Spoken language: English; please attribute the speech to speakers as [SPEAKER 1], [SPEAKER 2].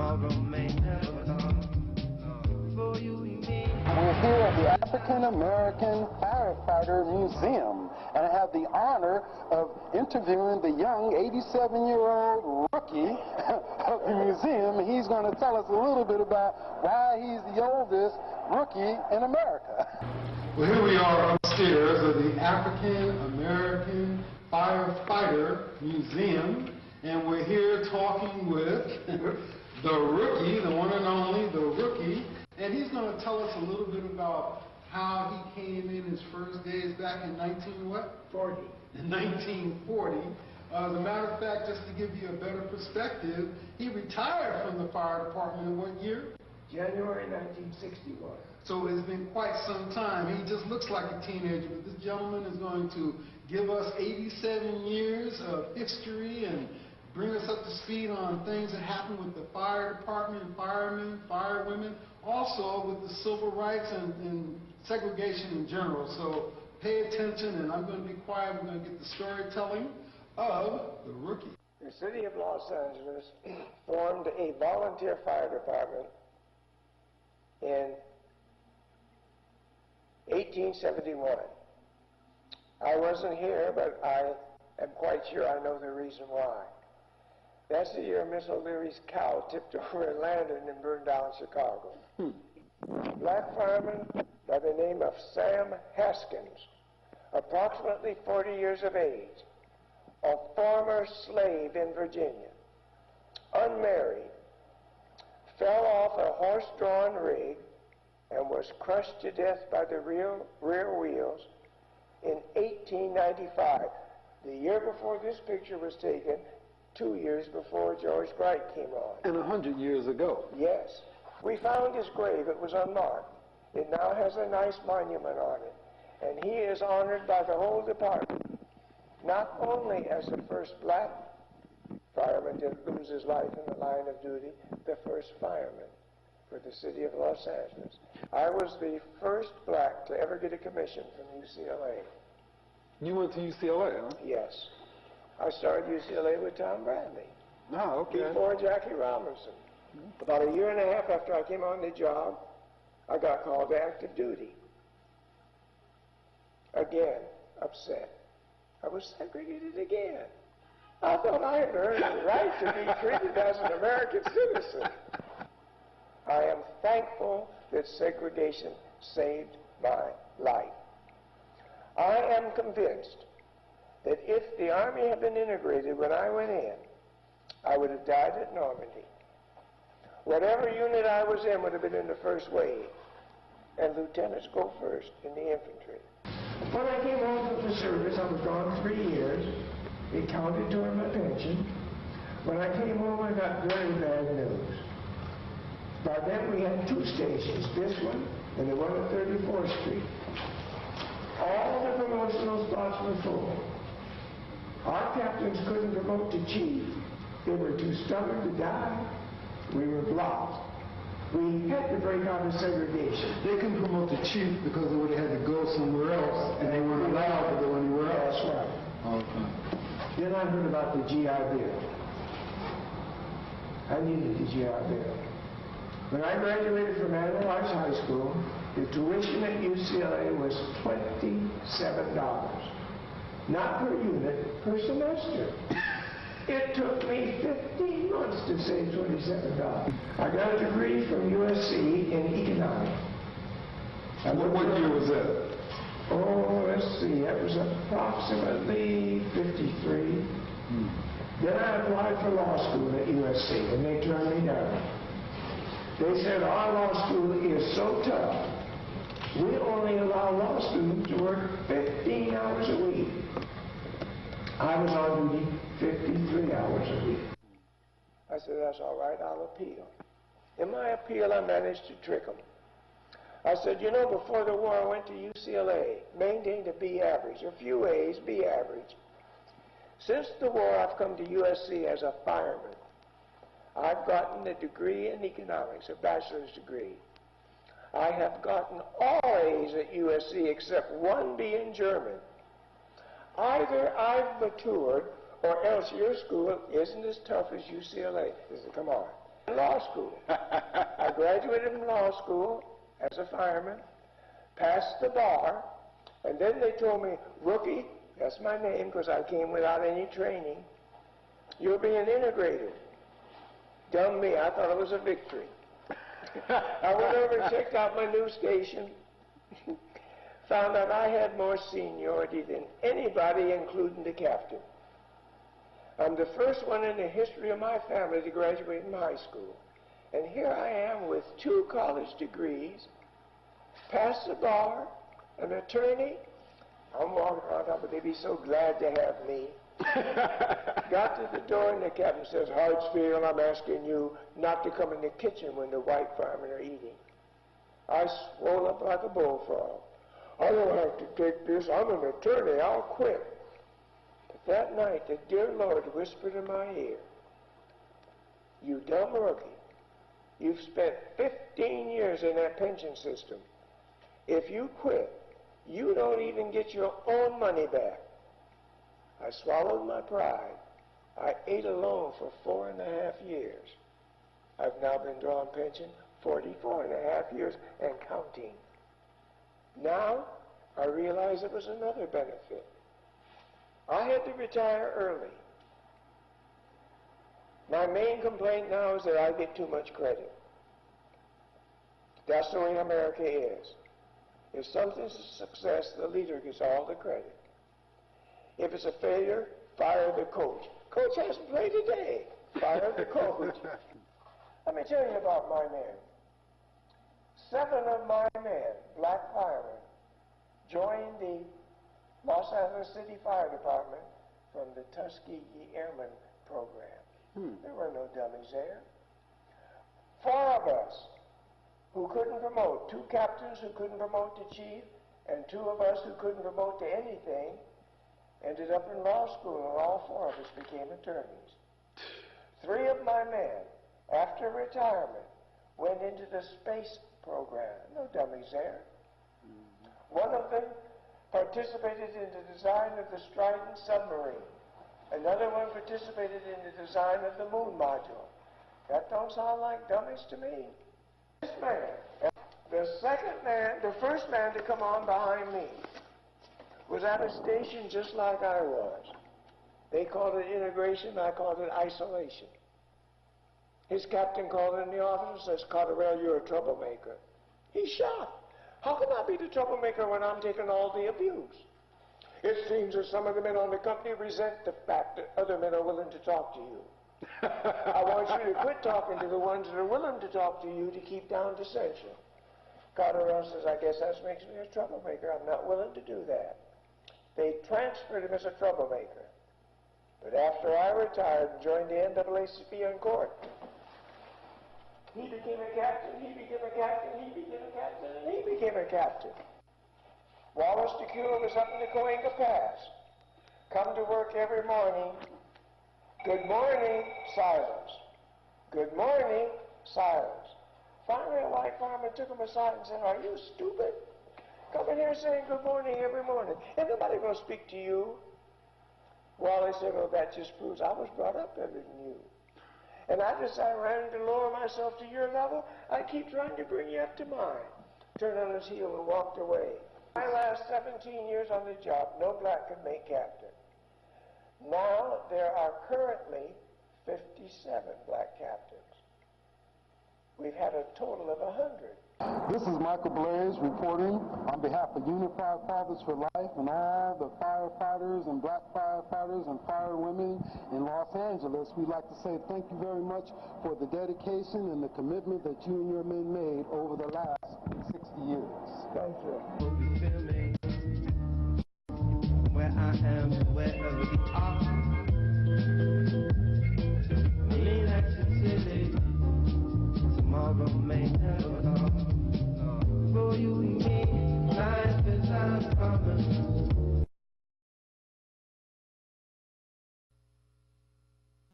[SPEAKER 1] tomorrow may never come. For you and me.
[SPEAKER 2] We're here at the African American Firefighter Museum, and I have the honor of interviewing the young 87-year-old rookie of the museum. He's going to tell us a little bit about why he's the oldest rookie in America.
[SPEAKER 3] Well, here we are upstairs of the African American Firefighter Museum, and we're here talking with the rookie, the one and only, the rookie, and he's going to tell us a little bit about how he came in his first days back in 1940. In 1940. As a matter of fact, just to give you a better perspective, he retired from the fire department in what year?
[SPEAKER 4] January 1961.
[SPEAKER 3] So it's been quite some time. He just looks like a teenager, but this gentleman is going to give us 87 years of history and bring us up to speed on things that happened with the fire department, firemen, firewomen, also with the civil rights and segregation in general. So pay attention, and I'm going to be quiet. We're going to get the storytelling of the rookie.
[SPEAKER 4] The city of Los Angeles formed a volunteer fire department in 1871. I wasn't here, but I am quite sure I know the reason why. That's the year Miss O'Leary's cow tipped over a lantern and burned down Chicago. A black fireman by the name of Sam Haskins, approximately 40 years of age, a former slave in Virginia, unmarried, fell off a horse-drawn rig and was crushed to death by the rear wheels in 1895, the year before this picture was taken, 2 years before George Wright came on.
[SPEAKER 2] And 100 years ago.
[SPEAKER 4] Yes. We found his grave. It was unmarked. It now has a nice monument on it, and he is honored by the whole department, not only as the first black fireman to lose his life in the line of duty, the first fireman for the city of Los Angeles. I was the first black to ever get a commission from UCLA.
[SPEAKER 2] You went to UCLA, huh?
[SPEAKER 4] Yes. I started UCLA with Tom Bradley.
[SPEAKER 2] Oh, okay.
[SPEAKER 4] Before Jackie Robinson. About a year and a half after I came on the job, I got called to active duty. Again, upset. I was segregated again. I thought I had earned the right to be treated as an American citizen. I am thankful that segregation saved my life. I am convinced that if the Army had been integrated when I went in, I would have died at Normandy. Whatever unit I was in would have been in the first wave, and lieutenants go first in the infantry. When I came home from the service, I was gone 3 years. It counted toward my pension. When I came home, I got very bad news. By then, we had 2 stations, this one and the one at 34th Street. All the promotional spots were full. Our captains couldn't promote to chief. They were too stubborn to die. We were blocked. We had to break out of segregation.
[SPEAKER 3] They couldn't promote to chief because they would have had to go somewhere else, and they weren't allowed to go anywhere else.
[SPEAKER 4] That's right.
[SPEAKER 3] Okay.
[SPEAKER 4] Then I heard about the GI Bill. I needed the GI Bill. When I graduated from Arnett High School, the tuition at UCLA was $27. Not per unit, per semester. It took me 15 months to save $27. I got a degree from USC in economics.
[SPEAKER 3] What year was that?
[SPEAKER 4] Oh, let's see, that was approximately 53. Then I applied for law school at USC, and they turned me down. They said, our law school is so tough, we only allow law students to work 15 hours a week. I was on duty 53 hours a week. I said, that's all right, I'll appeal. In my appeal, I managed to trick them. I said, you know, before the war, I went to UCLA, maintained a B average, a few A's, B average. Since the war, I've come to USC as a fireman. I've gotten a degree in economics, a bachelor's degree. I have gotten all A's at USC except 1 B in German. Either I've matured or else your school isn't as tough as UCLA. I said, come on. law school. I graduated from law school as a fireman, passed the bar, and then they told me, rookie, that's my name because I came without any training, you're being integrated. Dumb me, I thought it was a victory. I went over and checked out my new station, found out I had more seniority than anybody, including the captain. I'm the first one in the history of my family to graduate from high school. And here I am with 2 college degrees, passed the bar, an attorney. I'm walking around, but they'd be so glad to have me. Got to the door and the captain says, Hartsfield, I'm asking you not to come in the kitchen when the white firemen are eating. I swole up like a bullfrog. I don't have to take this. I'm an attorney. I'll quit. But that night, the dear Lord whispered in my ear, you dumb rookie, you've spent 15 years in that pension system. If you quit, you don't even get your own money back. I swallowed my pride. I ate alone for 4.5 years. I've now been drawing pension 44.5 years and counting. Now, I realize it was another benefit. I had to retire early. My main complaint now is that I get too much credit. That's the way America is. If something's a success, the leader gets all the credit. If it's a failure, fire the coach. Coach hasn't played today. Fire the coach. Let me tell you about my men. 7 of my men, black firemen, joined the Los Angeles City Fire Department from the Tuskegee Airmen program. There were no dummies there. 4 of us who couldn't promote, 2 captains who couldn't promote to chief, and 2 of us who couldn't promote to anything, ended up in law school, and all 4 of us became attorneys. 3 of my men, after retirement, went into the space program. No dummies there. 1 of them participated in the design of the Trident submarine. Another one participated in the design of the moon module. That don't sound like dummies to me. This man, the first man to come on behind me, was at a station just like I was. They called it integration, I called it isolation. His captain called in the office and says, Cotterell, you're a troublemaker. He's shocked. How can I be the troublemaker when I'm taking all the abuse? It seems that some of the men on the company resent the fact that other men are willing to talk to you. I want you to quit talking to the ones that are willing to talk to you to keep down dissension. Cotterell says, I guess that makes me a troublemaker. I'm not willing to do that. They transferred him as a troublemaker. But after I retired and joined the NAACP in court, he became a captain, he became a captain, he became a captain, and he became a captain. Wallace DeCure was up in the Coenga Pass. Come to work every morning. Good morning, silence. Good morning, silence. Finally, a white fireman took him aside and said, are you stupid? Coming here saying good morning every morning. Ain't nobody going to speak to you. Wally said, well, that just proves I was brought up better than you. And I decided rather than lower myself to your level, I keep trying to bring you up to mine. Turned on his heel and walked away. My last 17 years on the job, no black could make captain. Now there are currently 57 black captains. We've had a total of 100.
[SPEAKER 2] This is Michael Blaze reporting on behalf of Unified Fathers for Life and all the firefighters and black firefighters and firewomen in Los Angeles. We'd like to say thank you very much for the dedication and the commitment that you and your men made over the last 60 years.
[SPEAKER 4] Thank you.